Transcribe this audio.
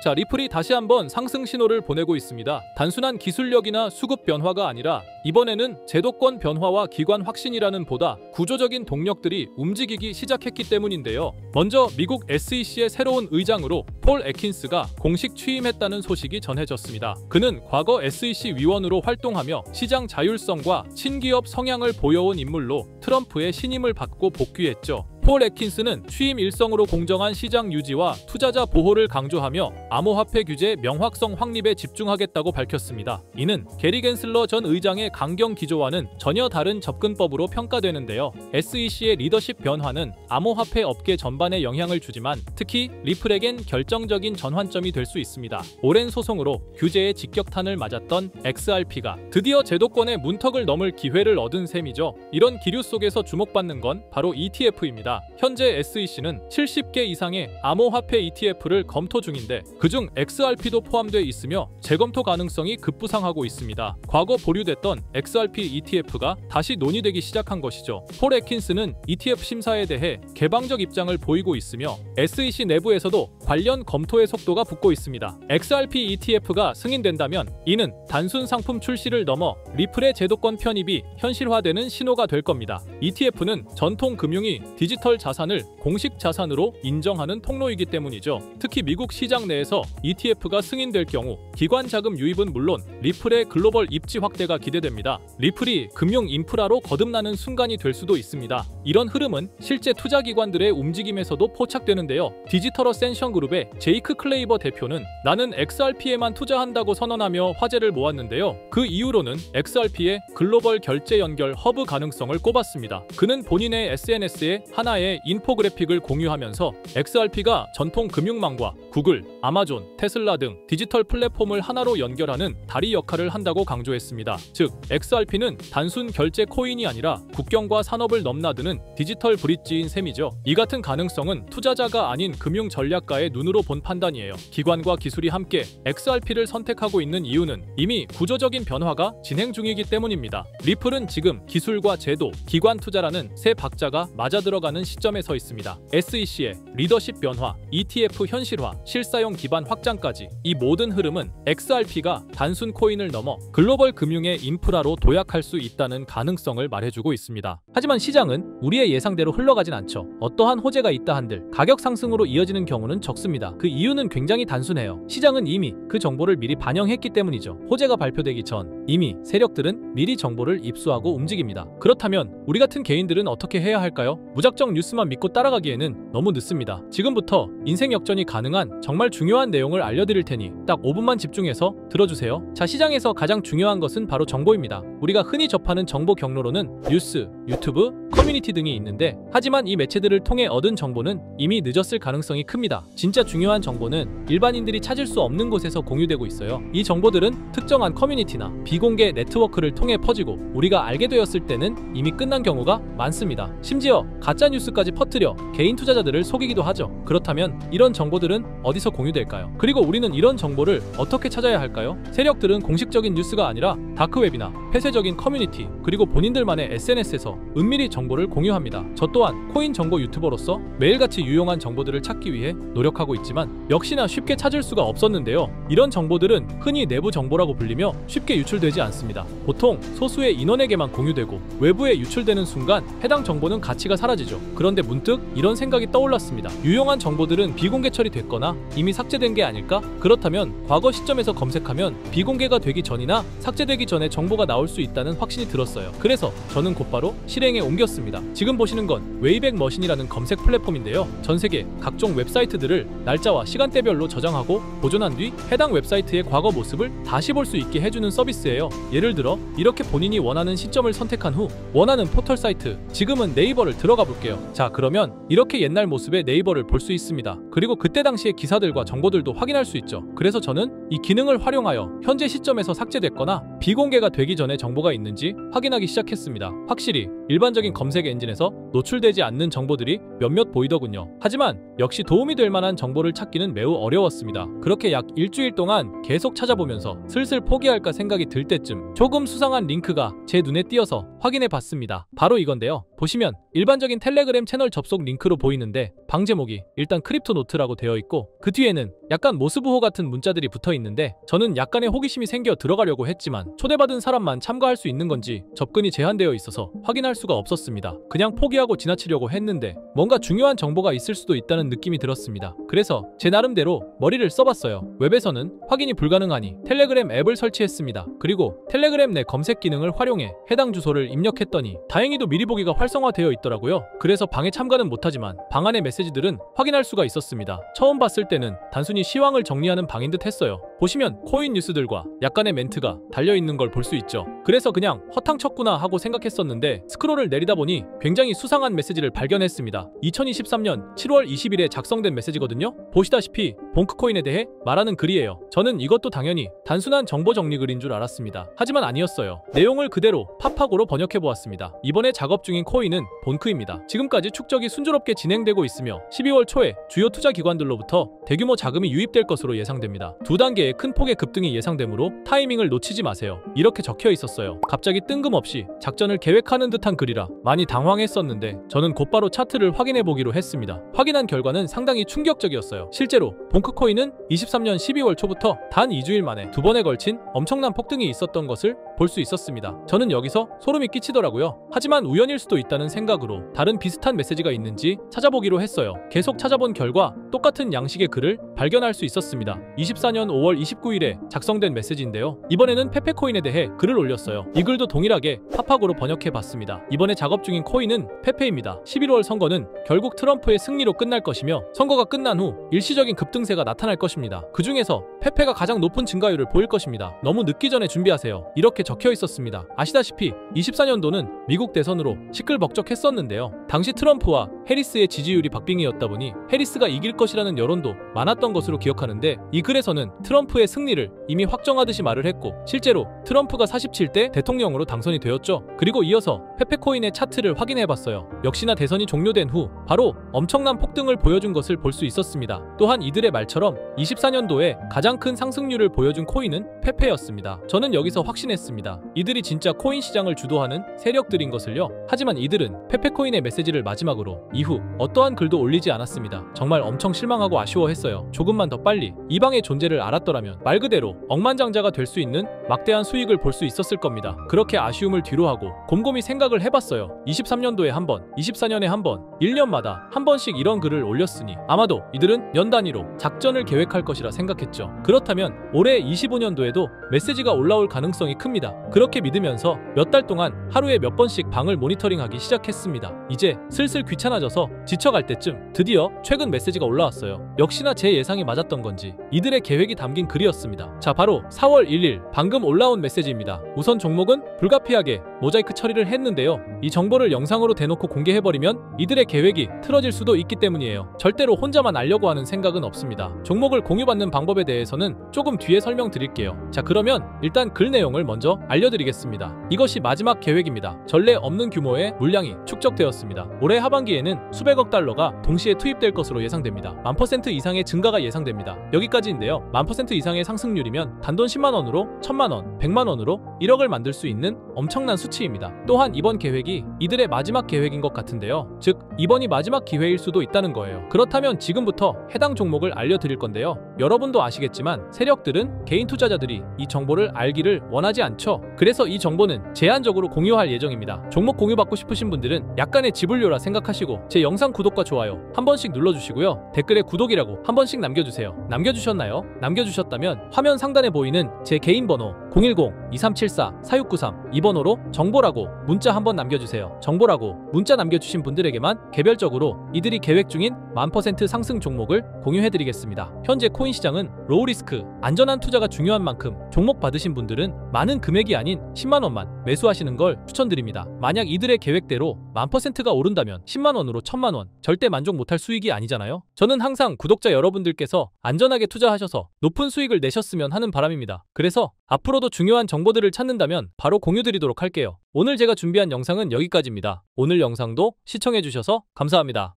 자, 리플이 다시 한번 상승 신호를 보내고 있습니다. 단순한 기술력이나 수급 변화가 아니라 이번에는 제도권 변화와 기관 확신이라는 보다 구조적인 동력들이 움직이기 시작했기 때문인데요. 먼저 미국 SEC의 새로운 의장으로 폴 애킨스가 공식 취임했다는 소식이 전해졌습니다. 그는 과거 SEC 위원으로 활동하며 시장 자율성과 친기업 성향을 보여온 인물로 트럼프의 신임을 받고 복귀했죠. 폴 애킨스는 취임 일성으로 공정한 시장 유지와 투자자 보호를 강조하며 암호화폐 규제 명확성 확립에 집중하겠다고 밝혔습니다. 이는 게리 겐슬러 전 의장의 강경 기조와는 전혀 다른 접근법으로 평가되는데요. SEC의 리더십 변화는 암호화폐 업계 전반에 영향을 주지만 특히 리플에겐 결정적인 전환점이 될 수 있습니다. 오랜 소송으로 규제의 직격탄을 맞았던 XRP가 드디어 제도권의 문턱을 넘을 기회를 얻은 셈이죠. 이런 기류 속에서 주목받는 건 바로 ETF입니다. 현재 SEC는 70개 이상의 암호화폐 ETF를 검토 중인데 그중 XRP도 포함되어 있으며 재검토 가능성이 급부상하고 있습니다. 과거 보류됐던 XRP ETF가 다시 논의되기 시작한 것이죠. 폴 애킨스는 ETF 심사에 대해 개방적 입장을 보이고 있으며 SEC 내부에서도 관련 검토의 속도가 붙고 있습니다. XRP ETF가 승인된다면 이는 단순 상품 출시를 넘어 리플의 제도권 편입이 현실화되는 신호가 될 겁니다. ETF는 전통 금융이 디지털 자산을 공식 자산으로 인정하는 통로이기 때문이죠. 특히 미국 시장 내에서 ETF가 승인될 경우 기관 자금 유입은 물론 리플의 글로벌 입지 확대가 기대됩니다. 리플이 금융 인프라로 거듭나는 순간이 될 수도 있습니다. 이런 흐름은 실제 투자 기관들의 움직임에서도 포착되는데요. 디지털 어센션 그룹의 제이크 클레이버 대표는 나는 XRP에만 투자한다고 선언하며 화제를 모았는데요. 그 이후로는 XRP의 글로벌 결제 연결 허브 가능성을 꼽았습니다. 그는 본인의 SNS에 하나의 인포그래픽을 공유하면서 XRP가 전통 금융망과 구글, 아마존, 테슬라 등 디지털 플랫폼을 하나로 연결하는 다리 역할을 한다고 강조했습니다. 즉, XRP는 단순 결제 코인이 아니라 국경과 산업을 넘나드는 디지털 브릿지인 셈이죠. 이 같은 가능성은 투자자가 아닌 금융 전략가의 눈으로 본 판단이에요. 기관과 기술이 함께 XRP를 선택하고 있는 이유는 이미 구조적인 변화가 진행 중이기 때문입니다. 리플은 지금 기술과 제도, 기관 투자라는 세 박자가 맞아들어가는 시점에 서 있습니다. SEC의 리더십 변화, ETF 현실화, 실사용 기반 확장까지 이 모든 흐름은 XRP가 단순 코인을 넘어 글로벌 금융의 인프라로 도약할 수 있다는 가능성을 말해주고 있습니다. 하지만 시장은 우리의 예상대로 흘러가진 않죠. 어떠한 호재가 있다 한들 가격 상승으로 이어지는 경우는 적습니다. 그 이유는 굉장히 단순해요. 시장은 이미 그 정보를 미리 반영했기 때문이죠. 호재가 발표되기 전 이미 세력들은 미리 정보를 입수하고 움직입니다. 그렇다면 우리 같은 개인들은 어떻게 해야 할까요? 무작정 뉴스만 믿고 따라가기에는 너무 늦습니다. 지금부터 인생 역전이 가능한 정말 중요한 내용을 알려드릴 테니 딱 5분만 집중해서 들어주세요. 자, 시장에서 가장 중요한 것은 바로 정보입니다. 우리가 흔히 접하는 정보 경로로는 뉴스, 유튜브, 커뮤니티 등이 있는데 하지만 이 매체들을 통해 얻은 정보는 이미 늦었을 가능성이 큽니다. 진짜 중요한 정보는 일반인들이 찾을 수 없는 곳에서 공유되고 있어요. 이 정보들은 특정한 커뮤니티나 비공개 네트워크를 통해 퍼지고 우리가 알게 되었을 때는 이미 끝난 경우가 많습니다. 심지어 가짜뉴스까지 퍼뜨려 개인 투자자들을 속이기도 하죠. 그렇다면 이런 정보들은 어디서 공유될까요? 그리고 우리는 이런 정보를 어떻게 찾아야 할까요? 세력들은 공식적인 뉴스가 아니라 다크웹이나 폐쇄적인 커뮤니티 그리고 본인들만의 SNS에서 은밀히 정보를 공유합니다. 저 또한 코인 정보 유튜버로서 매일같이 유용한 정보들을 찾기 위해 노력하고 있지만 역시나 쉽게 찾을 수가 없었는데요. 이런 정보들은 흔히 내부 정보라고 불리며 쉽게 유출되지 않습니다. 보통 소수의 인원에게만 공유되고 외부에 유출되는 순간 해당 정보는 가치가 사라지죠. 그런데 문득 이런 생각이 떠올랐습니다. 유용한 정보들은 비공개 처리됐거나 이미 삭제된 게 아닐까? 그렇다면 과거 시점에서 검색하면 비공개가 되기 전이나 삭제되기 전에 정보가 나올 수 있다는 확신이 들었어요. 그래서 저는 곧바로 실행에 옮겼습니다. 지금 보시는 건 웨이백 머신이라는 검색 플랫폼인데요. 전 세계 각종 웹사이트들을 날짜와 시간대별로 저장하고 보존한 뒤 해당 웹사이트의 과거 모습을 다시 볼 수 있게 해주는 서비스예요. 예를 들어 이렇게 본인이 원하는 시점을 선택한 후 원하는 포털 사이트, 지금은 네이버를 들어가 볼게요. 자, 그러면 이렇게 옛날 모습의 네이버를 볼 수 있습니다. 그리고 그때 당시의 기사들과 정보들도 확인할 수 있죠. 그래서 저는 이 기능을 활용하여 현재 시점에서 삭제됐거나 비공개가 되기 전에 정보가 있는지 확인하기 시작했습니다. 확실히 일반적인 검색 엔진에서 노출되지 않는 정보들이 몇몇 보이더군요. 하지만 역시 도움이 될 만한 정보를 찾기는 매우 어려웠습니다. 그렇게 약 일주일 동안 계속 찾아보면서 슬슬 포기할까 생각이 들 때쯤 조금 수상한 링크가 제 눈에 띄어서 확인해 봤습니다. 바로 이건데요. 보시면 일반적인 텔레그램 채널 접속 링크로 보이는데 방 제목이 일단 크립토 노트라고 되어 있고 그 뒤에는 약간 모스부호 같은 문자들이 붙어 있는데 저는 약간의 호기심이 생겨 들어가려고 했지만 초대받은 사람만 참가할 수 있는 건지 접근이 제한되어 있어서 확인할 수가 없었습니다. 그냥 포기하고 지나치려고 했는데 뭔가 중요한 정보가 있을 수도 있다는 느낌이 들었습니다. 그래서 제 나름대로 머리를 써봤어요. 웹에서는 확인이 불가능하니 텔레그램 앱을 설치했습니다. 그리고 텔레그램 내 검색 기능을 활용해 해당 주소를 입력했더니 다행히도 미리 보기가 활성화되어 있더라고요. 그래서 방에 참가는 못하지만 방 안의 메시지들은 확인할 수가 있었습니다. 처음 봤을 때는 단순히 시황을 정리하는 방인 듯 했어요. 보시면 코인 뉴스들과 약간의 멘트가 달려있는 걸 볼 수 있죠. 그래서 그냥 허탕 쳤구나 하고 생각했었는데 스크롤을 내리다 보니 굉장히 수상한 메시지를 발견했습니다. 2023년 7월 20일에 작성된 메시지거든요. 보시다시피 봉크코인에 대해 말하는 글이에요. 저는 이것도 당연히 단순한 정보 정리 글인 줄 알았습니다. 하지만 아니었어요. 내용을 그대로 팝하고로 번역해보았습니다. 이번에 작업 중인 코인은 본크입니다. 지금까지 축적이 순조롭게 진행되고 있으며 12월 초에 주요 투자 기관들로부터 대규모 자금이 유입될 것으로 예상됩니다. 두 단계의 큰 폭의 급등이 예상되므로 타이밍을 놓치지 마세요. 이렇게 적혀 있었어요. 갑자기 뜬금없이 작전을 계획하는 듯한 글이라 많이 당황했었는데 저는 곧바로 차트를 확인해보기로 했습니다. 확인한 결과는 상당히 충격적이었어요. 실제로 봉크코인은 23년 12월 초부터 단 2주일 만에 두 번에 걸친 엄청난 폭등이 있었던 것을 볼 수 있었습니다. 저는 여기서 소름이 끼치더라고요. 하지만 우연일 수도 있다는 생각으로 다른 비슷한 메시지가 있는지 찾아보기로 했어요. 계속 찾아본 결과 똑같은 양식의 글을 발견할 수 있었습니다. 24년 5월 29일에 작성된 메시지인데요. 이번에는 페페코인에 대해 글을 올렸어요. 이 글도 동일하게 팝하고로 번역해봤습니다. 이번에 작업 중인 코인은 페페입니다. 11월 선거는 결국 트럼프의 승리로 끝날 것이며 선거가 끝난 후 일시적인 급등세가 나타날 것입니다. 그 중에서 페페가 가장 높은 증가율을 보일 것입니다. 너무 늦기 전에 준비하세요. 이렇게 적혀 있었습니다. 아시다시피 24년도는 미국 대선으로 시끌벅적했었는데요. 당시 트럼프와 해리스의 지지율이 박빙이었다 보니 해리스가 이길 것이라는 여론도 많았던 것으로 기억하는데 이 글에서는 트럼프의 승리를 이미 확정하듯이 말을 했고 실제로 트럼프가 47대 대통령으로 당선이 되었죠. 그리고 이어서 페페코인의 차트를 확인해봤어요. 역시나 대선이 종료된 후 바로 엄청난 폭등을 보여준 것을 볼 수 있었습니다. 또한 이들의 말처럼 24년도에 가장 큰 상승률을 보여준 코인은 페페였습니다. 저는 여기서 확신했습니다. 이들이 진짜 코인 시장을 주도하는 세력들인 것을요. 하지만 이들은 페페코인의 메시지를 마지막으로 이후 어떠한 글도 올리지 않았습니다. 정말 엄청 실망하고 아쉬워했어요. 조금만 더 빨리 이 방의 존재를 알았더라면 말 그대로 억만장자가 될 수 있는 막대한 수익을 볼 수 있었을 겁니다. 그렇게 아쉬움을 뒤로하고 곰곰이 생각을 해봤어요. 23년도에 한 번, 24년에 한 번, 1년마다 한 번씩 이런 글을 올렸으니 아마도 이들은 연 단위로 작전을 계획할 것이라 생각했죠. 그렇다면 올해 25년도에도 메시지가 올라올 가능성이 큽니다. 그렇게 믿으면서 몇 달 동안 하루에 몇 번씩 방을 모니터링하기 시작했습니다. 이제 슬슬 귀찮아져서 지쳐갈 때쯤 드디어 최근 메시지가 올라왔어요. 역시나 제 예상이 맞았던 건지 이들의 계획이 담긴 글이었습니다. 자, 바로 4월 1일 방금 올라온 메시지입니다. 우선 종목은 불가피하게 모자이크 처리를 했는데요. 이 정보를 영상으로 대놓고 공개해버리면 이들의 계획이 틀어질 수도 있기 때문이에요. 절대로 혼자만 알려고 하는 생각은 없습니다. 종목을 공유받는 방법에 대해서는 조금 뒤에 설명드릴게요. 자, 그러면 일단 글 내용을 먼저 알려드리겠습니다. 이것이 마지막 계획입니다. 전례 없는 규모의 물량이 축적되었습니다. 올해 하반기에는 수백억 달러가 동시에 투입될 것으로 예상됩니다. 1000% 이상의 증가가 예상됩니다. 여기까지인데요. 1000% 이상의 상승률이면 단돈 10만원으로 1000만원, 100만원으로 1억을 만들 수 있는 엄청난 수치입니다. 또한 이번 계획이 이들의 마지막 계획인 것 같은데요. 즉 이번이 마지막 기회일 수도 있다는 거예요. 그렇다면 지금부터 해당 종목을 알려드릴 건데요. 여러분도 아시겠지만 세력들은 개인 투자자들이 이 정보를 알기를 원하지 않죠. 그래서 이 정보는 제한적으로 공유할 예정입니다. 종목 공유받고 싶으신 분들은 약간의 지불료라 생각하시고 제 영상 구독과 좋아요 한 번씩 눌러주시고요. 댓글에 구독이라고 한 번씩 남겨주세요. 남겨주셨나요? 남겨주셨다면 화면 상단에 보이는 제 개인 번호 010-2374-4693 이 번호로 정보라고 문자 한번 남겨주세요. 정보라고 문자 남겨주신 분들에게만 개별적으로 이들이 계획 중인 1000% 상승 종목을 공유해드리겠습니다. 현재 코인 시장은 로우 리스크, 안전한 투자가 중요한 만큼 종목 받으신 분들은 많은 금액이 아닌 10만원만 매수하시는 걸 추천드립니다. 만약 이들의 계획대로 1000%가 오른다면 10만원으로 1000만원, 절대 만족 못할 수익이 아니잖아요. 저는 항상 구독자 여러분들께서 안전하게 투자하셔서 높은 수익을 내셨으면 하는 바람입니다. 그래서 앞으로도 앞으로도 중요한 정보들을 찾는다면 바로 공유드리도록 할게요. 오늘 제가 준비한 영상은 여기까지입니다. 오늘 영상도 시청해주셔서 감사합니다.